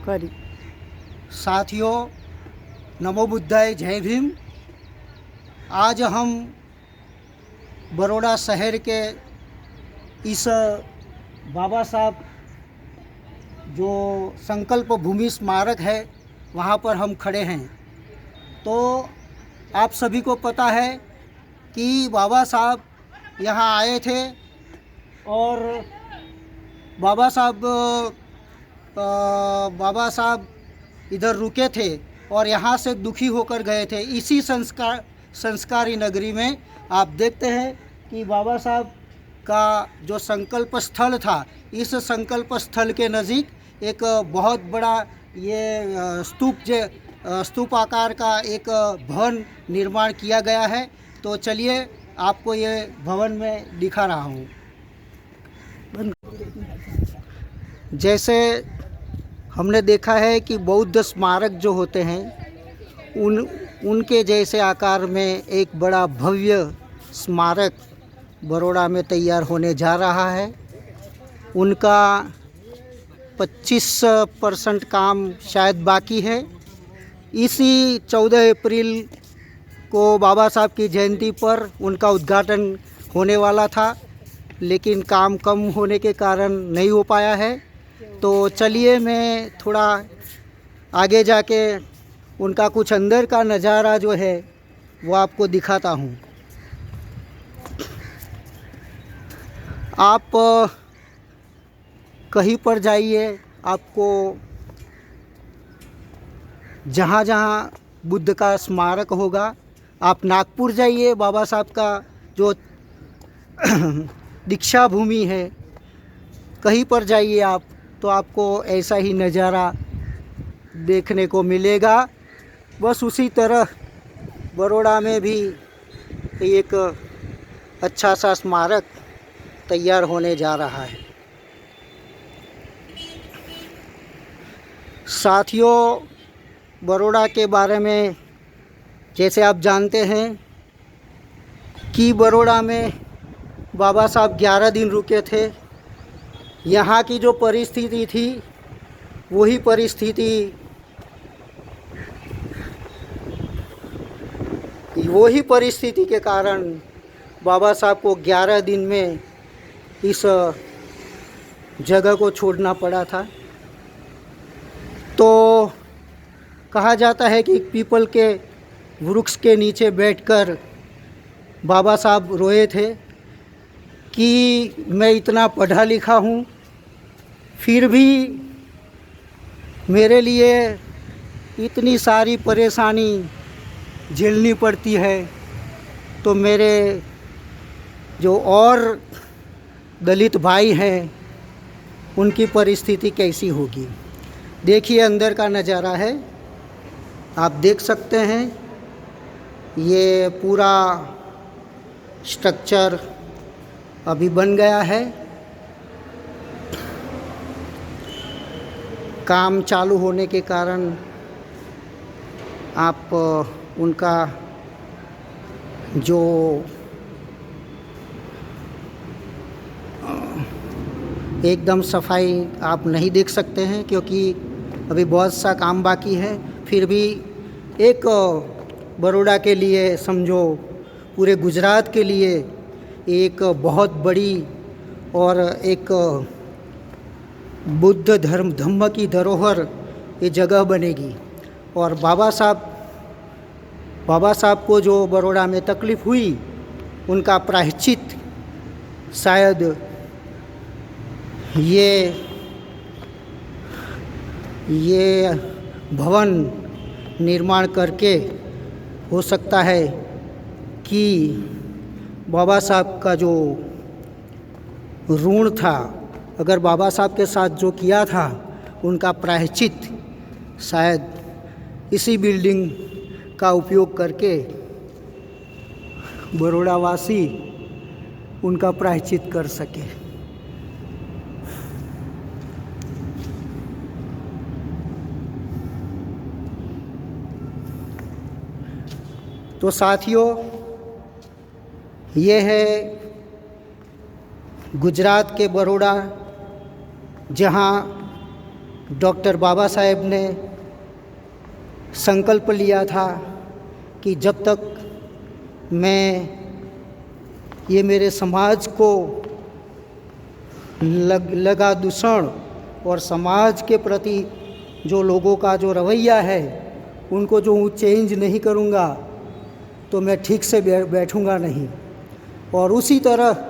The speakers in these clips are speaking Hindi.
करी। साथियों, नमो बुद्धाय, जय भीम। आज हम बड़ौदा शहर के इस बाबा साहब जो संकल्प भूमि स्मारक है वहाँ पर हम खड़े हैं। तो आप सभी को पता है कि बाबा साहब यहाँ आए थे और बाबा साहब इधर रुके थे और यहाँ से दुखी होकर गए थे। इसी संस्कारी नगरी में आप देखते हैं कि बाबा साहब का जो संकल्प स्थल था, इस संकल्प स्थल के नज़दीक एक बहुत बड़ा ये स्तूप आकार का एक भवन निर्माण किया गया है। तो चलिए आपको ये भवन में दिखा रहा हूँ। जैसे हमने देखा है कि बौद्ध स्मारक जो होते हैं उनके जैसे आकार में एक बड़ा भव्य स्मारक बड़ौदा में तैयार होने जा रहा है। उनका 25% काम शायद बाकी है। इसी 14 अप्रैल को बाबा साहब की जयंती पर उनका उद्घाटन होने वाला था, लेकिन काम कम होने के कारण नहीं हो पाया है। तो चलिए मैं थोड़ा आगे जाके उनका कुछ अंदर का नज़ारा जो है वो आपको दिखाता हूँ। आप कहीं पर जाइए, आपको जहाँ जहाँ बुद्ध का स्मारक होगा, आप नागपुर जाइए, बाबा साहब का जो दीक्षा भूमि है, कहीं पर जाइए आप, तो आपको ऐसा ही नज़ारा देखने को मिलेगा। बस उसी तरह बड़ौदा में भी एक अच्छा सा स्मारक तैयार होने जा रहा है। साथियों, बड़ौदा के बारे में जैसे आप जानते हैं कि बड़ौदा में बाबा साहब 11 दिन रुके थे। यहाँ की जो परिस्थिति थी वही परिस्थिति के कारण बाबा साहब को 11 दिन में इस जगह को छोड़ना पड़ा था। तो कहा जाता है कि पीपल के वृक्ष के नीचे बैठकर बाबा साहब रोए थे कि मैं इतना पढ़ा लिखा हूँ, फिर भी मेरे लिए इतनी सारी परेशानी झेलनी पड़ती है, तो मेरे जो और दलित भाई हैं उनकी परिस्थिति कैसी होगी। देखिए अंदर का नज़ारा है, आप देख सकते हैं। ये पूरा स्ट्रक्चर अभी बन गया है, काम चालू होने के कारण आप उनका जो एकदम सफाई आप नहीं देख सकते हैं, क्योंकि अभी बहुत सा काम बाकी है। फिर भी एक बड़ौदा के लिए, समझो पूरे गुजरात के लिए एक बहुत बड़ी और एक बुद्ध धम्म की धरोहर ये जगह बनेगी। और बाबा साहब को जो बड़ौदा में तकलीफ़ हुई, उनका प्रायश्चित शायद ये भवन निर्माण करके हो सकता है कि बाबा साहब का जो ऋण था, अगर बाबा साहब के साथ जो किया था, उनका प्रायश्चित शायद इसी बिल्डिंग का उपयोग करके बड़ौदा वासी उनका प्रायश्चित कर सके। तो साथियों, ये है गुजरात के बड़ौदा, जहाँ डॉक्टर बाबा साहेब ने संकल्प लिया था कि जब तक मैं ये मेरे समाज को लगा दूषण और समाज के प्रति जो लोगों का जो रवैया है उनको जो चेंज नहीं करूँगा तो मैं ठीक से बैठूँगा नहीं। और उसी तरह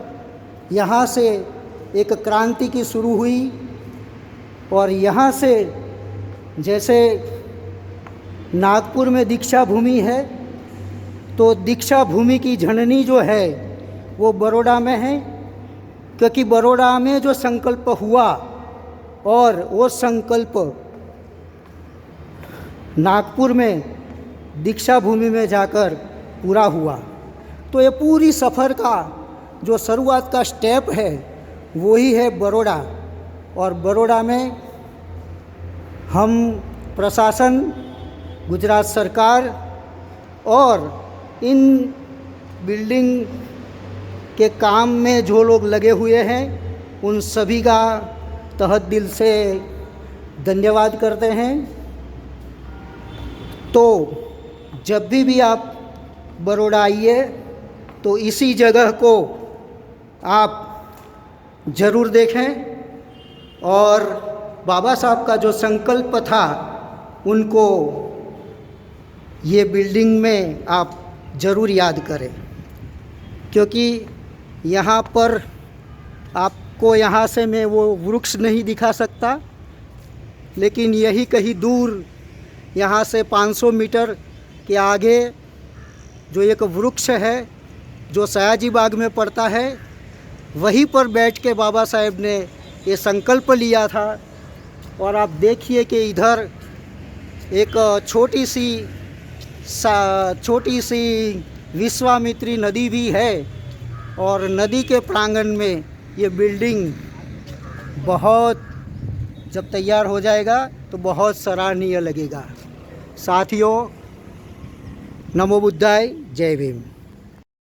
यहाँ से एक क्रांति की शुरू हुई और यहाँ से जैसे नागपुर में दीक्षा भूमि है तो दीक्षा भूमि की जननी जो है वो बड़ौदा में है, क्योंकि बड़ौदा में जो संकल्प हुआ और वो संकल्प नागपुर में दीक्षा भूमि में जाकर पूरा हुआ। तो ये पूरी सफ़र का जो शुरुआत का स्टेप है वही है बड़ौदा। और बड़ौदा में हम प्रशासन, गुजरात सरकार और इन बिल्डिंग के काम में जो लोग लगे हुए हैं उन सभी का तहे दिल से धन्यवाद करते हैं। तो जब भी आप बड़ौदा आइए तो इसी जगह को आप ज़रूर देखें और बाबा साहब का जो संकल्प था उनको ये बिल्डिंग में आप ज़रूर याद करें, क्योंकि यहाँ पर आपको यहाँ से मैं वो वृक्ष नहीं दिखा सकता, लेकिन यही कहीं दूर यहाँ से 500 मीटर के आगे जो एक वृक्ष है जो सयाजी बाग में पड़ता है, वहीं पर बैठ के बाबा साहेब ने ये संकल्प लिया था। और आप देखिए कि इधर एक छोटी सी विश्वामित्री नदी भी है और नदी के प्रांगण में ये बिल्डिंग बहुत जब तैयार हो जाएगा तो बहुत सराहनीय लगेगा। साथियों, नमो बुद्धाय, जय भीम।